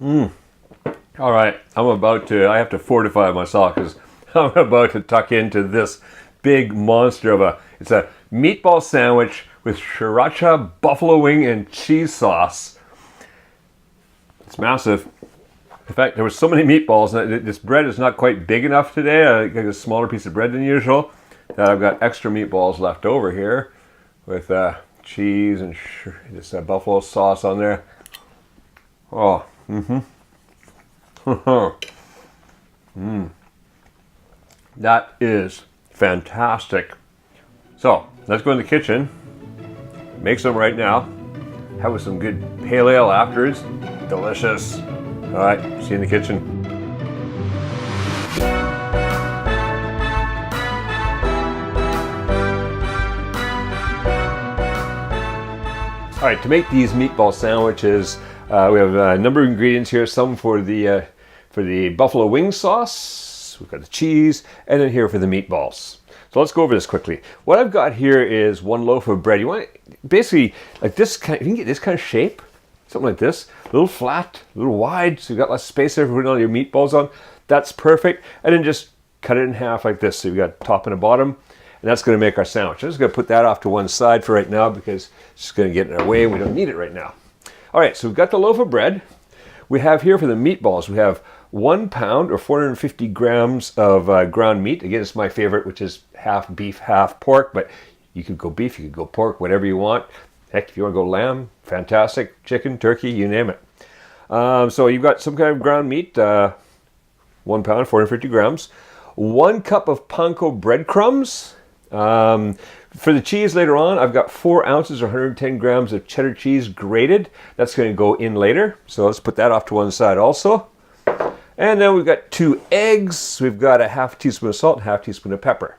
All right, I have to fortify myself because I'm about to tuck into this big monster it's a meatball sandwich with Sriracha, buffalo wing, and cheese sauce. It's massive. In fact, there were so many meatballs, and this bread is not quite big enough today. I got a smaller piece of bread than usual. That I've got extra meatballs left over here with cheese and this buffalo sauce on there. Oh, That is fantastic. So let's go in the kitchen, make some right now, have with some good pale ale afterwards. Delicious. All right, see you in the kitchen. All right, to make these meatball sandwiches, we have a number of ingredients here. Some for the buffalo wing sauce. We've got the cheese, and then here for the meatballs. So let's go over this quickly. What I've got here is one loaf of bread. You want basically like this kind. You can get this kind of shape, something like this, a little flat, a little wide, so you've got less space there for putting all your meatballs on. That's perfect. And then just cut it in half like this. So you've got top and a bottom. And that's going to make our sandwich. I'm just going to put that off to one side for right now because it's just going to get in our way and we don't need it right now. All right, so we've got the loaf of bread. We have here for the meatballs, we have 1 pound or 450 grams of ground meat. Again, it's my favorite, which is half beef, half pork, but you could go beef, you could go pork, whatever you want. Heck, if you want to go lamb, fantastic. Chicken, turkey, you name it. So you've got some kind of ground meat, 1 pound, 450 grams. 1 cup of panko breadcrumbs. For the cheese later on, I've got 4 ounces or 110 grams of cheddar cheese grated. That's going to go in later. So let's put that off to one side also. And then we've got 2 eggs. We've got a half teaspoon of salt, half teaspoon of pepper.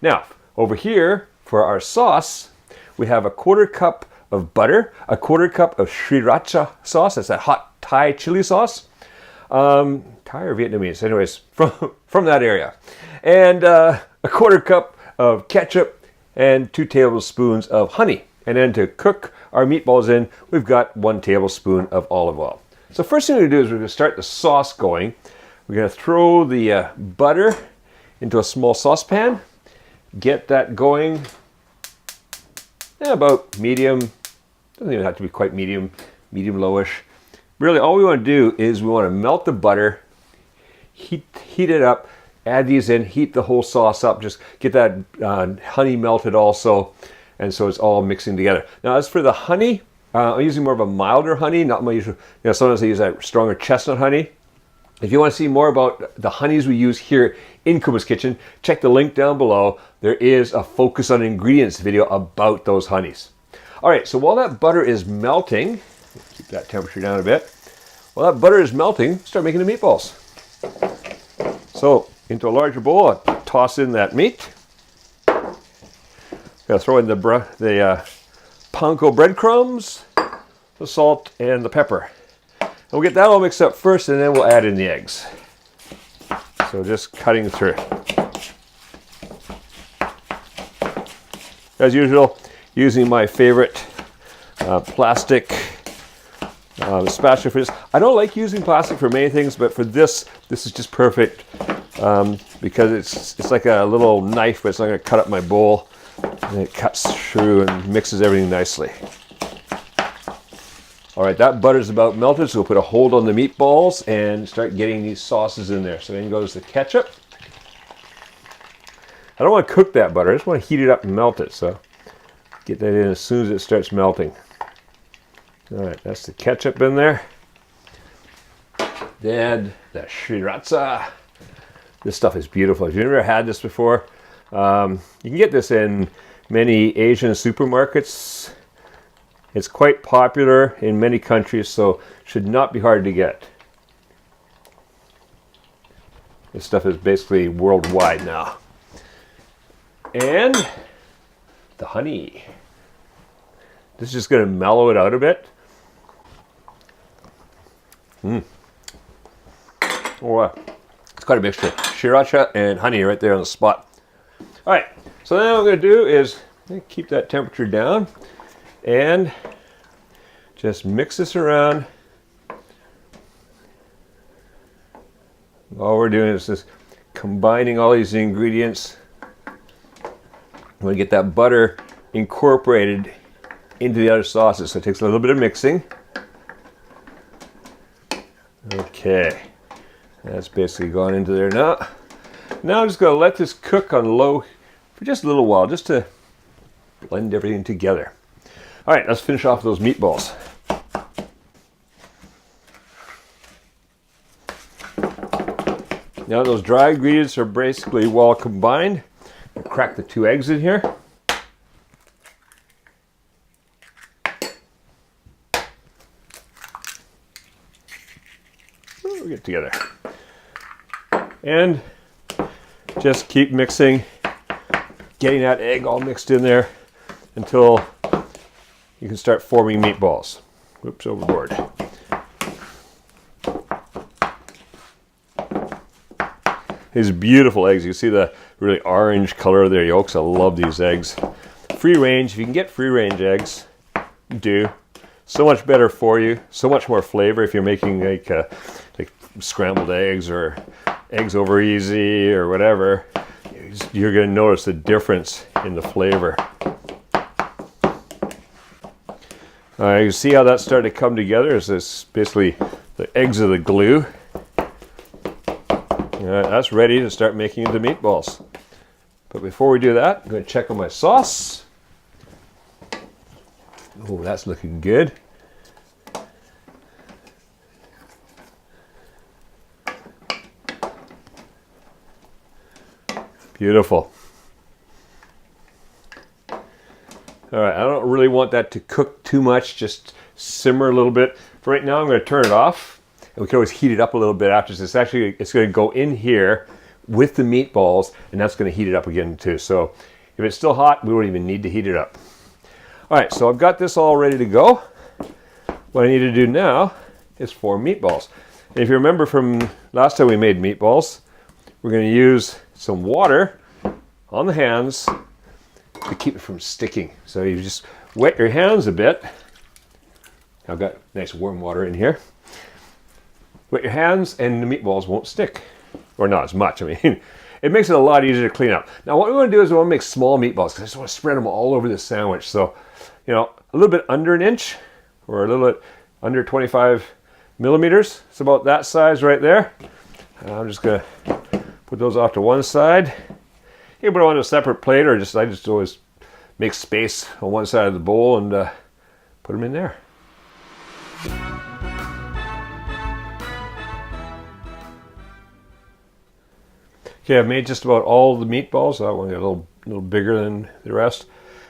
Now, over here for our sauce, we have a 1/4 cup of butter, a 1/4 cup of Sriracha sauce. That's that hot Thai chili sauce. Thai or Vietnamese, anyways, from that area. And a 1/4 cup of ketchup and 2 tablespoons of honey. And then to cook our meatballs in, we've got 1 tablespoon of olive oil. So first thing we're going to do is we're going to start the sauce going. We're going to throw the butter into a small saucepan, get that going about medium. Doesn't even have to be quite medium, medium-lowish. Really, all we want to do is we want to melt the butter, heat it up, add these in, heat the whole sauce up, just get that honey melted also, and so it's all mixing together. Now, as for the honey, I'm using more of a milder honey, not my usual. Sometimes I use that stronger chestnut honey. If you want to see more about the honeys we use here in Kuma's Kitchen, check the link down below. There is a focus on ingredients video about those honeys. All right, so while that butter is melting, keep that temperature down a bit. While that butter is melting, start making the meatballs. So into a larger bowl, I toss in that meat. Gonna throw in the panko breadcrumbs, the salt, and the pepper. And we'll get that all mixed up first, and then we'll add in the eggs. So just cutting through. As usual, using my favorite plastic spatula for this. I don't like using plastic for many things, but for this is just perfect because it's like a little knife, but it's not going to cut up my bowl. And it cuts through and mixes everything nicely. All right, that butter's about melted, so we'll put a hold on the meatballs and start getting these sauces in there. So then goes the ketchup. I don't want to cook that butter, I just want to heat it up and melt it. So get that in as soon as it starts melting. All right, that's the ketchup in there. Then the Sriracha. This stuff is beautiful. If you've never had this before, you can get this in many Asian supermarkets. It's quite popular in many countries, so should not be hard to get. This stuff is basically worldwide now. And the honey. This is just going to mellow it out a bit. Oh, it's quite a mixture. Sriracha and honey right there on the spot. All right, so then what I'm going to do is keep that temperature down and just mix this around All we're doing is just combining all these ingredients. We want to get that butter incorporated into the other sauces, so it takes a little bit of mixing. Okay, that's basically gone into there now. Now I'm just going to let this cook on low for just a little while, just to blend everything together. All right, let's finish off those meatballs. Now those dry ingredients are basically well combined. I'll crack the 2 eggs in here. We'll get together. And just keep mixing, getting that egg all mixed in there until you can start forming meatballs. Whoops, overboard. These beautiful eggs. You see the really orange color of their yolks. I love these eggs. Free range. If you can get free range eggs, do. So much better for you. So much more flavor if you're making like scrambled eggs or eggs over easy or whatever. You're going to notice the difference in the flavor. You see how that's starting to come together? Is this basically the eggs are the glue? That's ready to start making into meatballs. But before we do that, I'm going to check on my sauce. Oh, that's looking good. Beautiful. All right, I don't really want that to cook too much, just simmer a little bit. For right now, I'm going to turn it off. And we can always heat it up a little bit after this. Actually, it's going to go in here with the meatballs, and that's going to heat it up again too. So if it's still hot, we won't even need to heat it up. All right, so I've got this all ready to go. What I need to do now is form meatballs. And if you remember from last time we made meatballs, we're going to use some water on the hands to keep it from sticking. So you just wet your hands a bit. I've got nice warm water in here. Wet your hands and the meatballs won't stick. Or not as much, I mean. It makes it a lot easier to clean up. Now what we want to do is we want to make small meatballs because I just want to spread them all over the sandwich. So, you know, a little bit under an inch or a little bit under 25 millimeters. It's about that size right there. I'm just going to put those off to one side. You can put them on a separate plate or I just always make space on one side of the bowl and put them in there. Okay, I've made just about all the meatballs. I want to get a little bigger than the rest.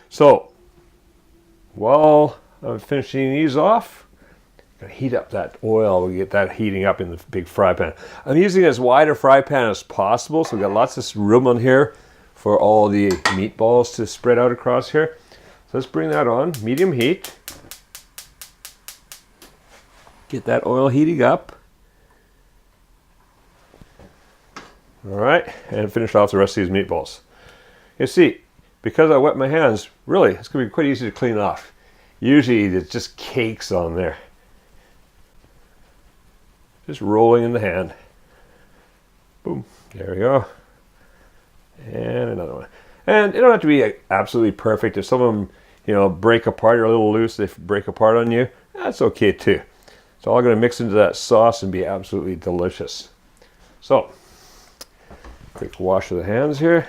So, while I'm finishing these off, I'm going to heat up that oil. We get that heating up in the big fry pan. I'm using as wide a fry pan as possible, so we've got lots of room on here for all the meatballs to spread out across here. So let's bring that on, medium heat. Get that oil heating up. All right, and finish off the rest of these meatballs. You see, because I wet my hands, really, it's going to be quite easy to clean off. Usually, it's just cakes on there. Just rolling in the hand. Boom, there we go. And another one. And it don't have to be absolutely perfect. If some of them, you know, break apart or a little loose, they break apart on you, that's okay too. It's all going to mix into that sauce and be absolutely delicious. So, quick wash of the hands here.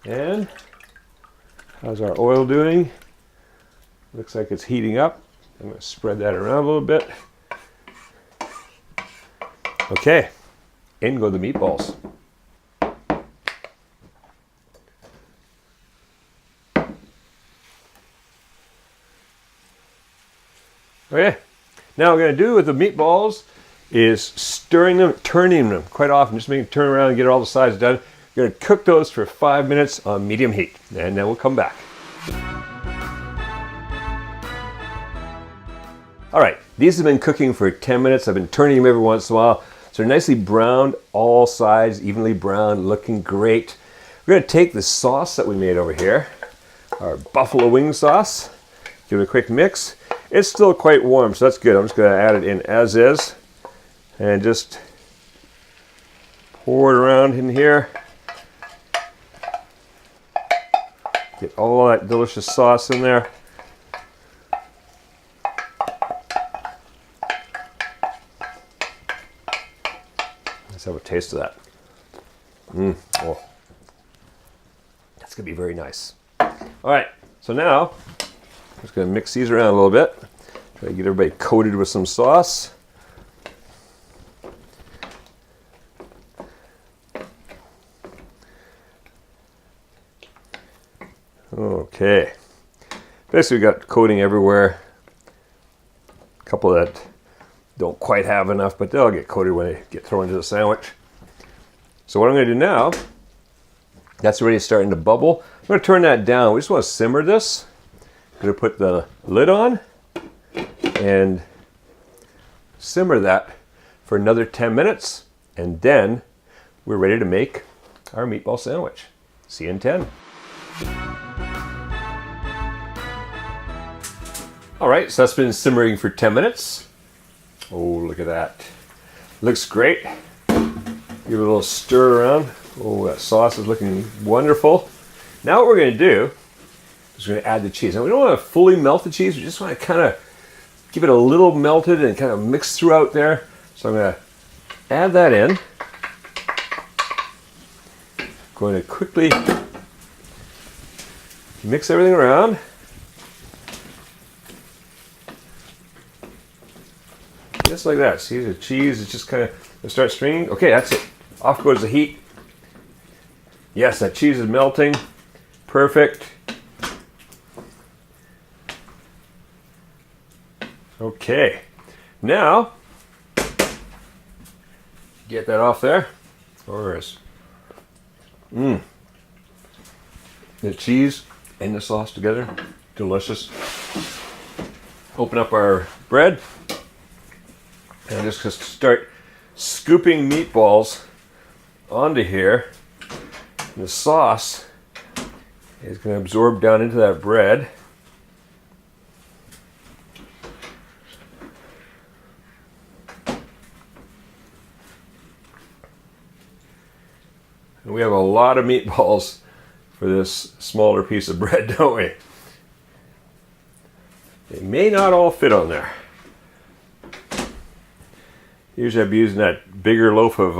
And how's our oil doing? Looks like it's heating up. I'm going to spread that around a little bit. Okay, in go the meatballs. Okay, now what we're going to do with the meatballs is stirring them, turning them quite often, just make them turn around and get all the sides done. We're going to cook those for 5 minutes on medium heat, and then we'll come back. All right, these have been cooking for 10 minutes. I've been turning them every once in a while. So they're nicely browned, all sides evenly browned, looking great. We're going to take the sauce that we made over here, our buffalo wing sauce, give it a quick mix. It's still quite warm, so that's good. I'm just going to add it in as is and just pour it around in here. Get all that delicious sauce in there. Let's have a taste of that. Oh. That's going to be very nice. All right, so now I'm just going to mix these around a little bit. Try to get everybody coated with some sauce. Okay. Basically, we got coating everywhere. A couple that don't quite have enough, but they'll get coated when they get thrown into the sandwich. So what I'm going to do now, that's already starting to bubble. I'm going to turn that down. We just want to simmer this. I'm going to put the lid on and simmer that for another 10 minutes. And then we're ready to make our meatball sandwich. See you in 10. All right, so that's been simmering for 10 minutes. Oh, look at that. Looks great. Give it a little stir around. Oh, that sauce is looking wonderful. Now what we're going to do is we're going to add the cheese. Now we don't want to fully melt the cheese. We just want to kind of give it a little melted and kind of mix throughout there. So I'm going to add that in. Going to quickly mix everything around. Just like that. See, the cheese is just kind of start stringing. Okay, that's it. Off goes the heat. Yes, that cheese is melting. Perfect. Okay. Now, get that off there. Or is the cheese and the sauce together. Delicious. Open up our bread. And just start scooping meatballs onto here. The sauce is going to absorb down into that bread. And we have a lot of meatballs for this smaller piece of bread, don't we? They may not all fit on there. Usually I've been using that bigger loaf of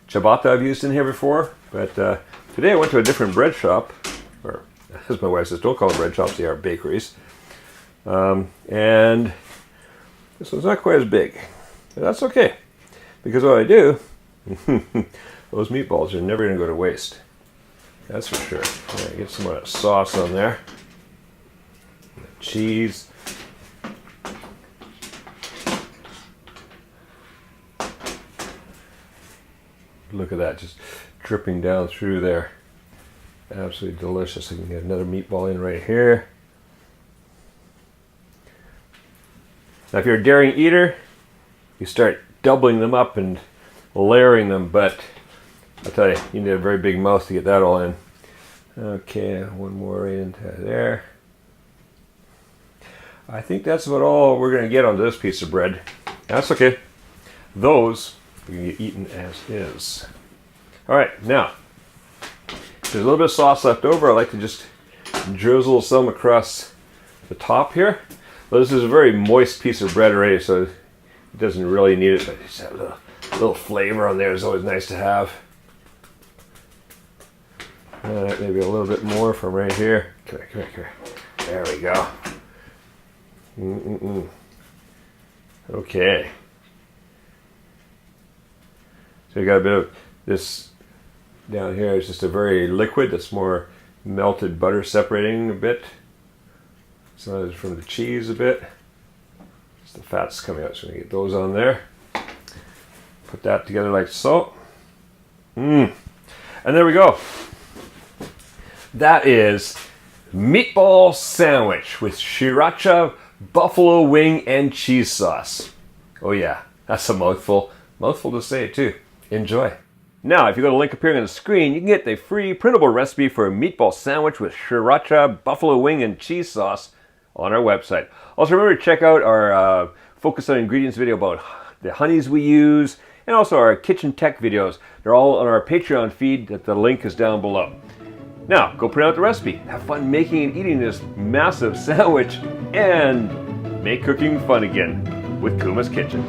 ciabatta I've used in here before, but today I went to a different bread shop, or as my wife says, don't call them bread shops, they are bakeries. And this one's not quite as big, but that's okay, because what I do, those meatballs are never going to go to waste. That's for sure. Right, get some of that sauce on there, cheese. Look at that, just dripping down through there. Absolutely delicious. I can get another meatball in right here. Now if you're a daring eater, you start doubling them up and layering them, but I'll tell you, you need a very big mouth to get that all in. Okay, one more into there. I think that's about all we're going to get onto this piece of bread. That's okay. Those we can get eaten as is. All right, now, if there's a little bit of sauce left over, I like to just drizzle some across the top here. Well, this is a very moist piece of bread already, so it doesn't really need it, but just have a little flavor on there is always nice to have. All right, maybe a little bit more from right here. Come here, come here, come here. There we go. Okay. So you got a bit of this down here. It's just a very liquid. That's more melted butter separating a bit. Some of it's from the cheese a bit. Just the fat's coming out, so I'm gonna get those on there. Put that together like so. And there we go. That is meatball sandwich with Sriracha, buffalo wing, and cheese sauce. Oh yeah, that's a mouthful. Mouthful to say too. Enjoy. Now, if you go to the link appearing on the screen, you can get the free printable recipe for a meatball sandwich with Sriracha, buffalo wing, and cheese sauce on our website. Also, remember to check out our Focus on Ingredients video about the honeys we use and also our kitchen tech videos. They're all on our Patreon feed. The link is down below. Now, go print out the recipe. Have fun making and eating this massive sandwich, and make cooking fun again with Kuma's Kitchen.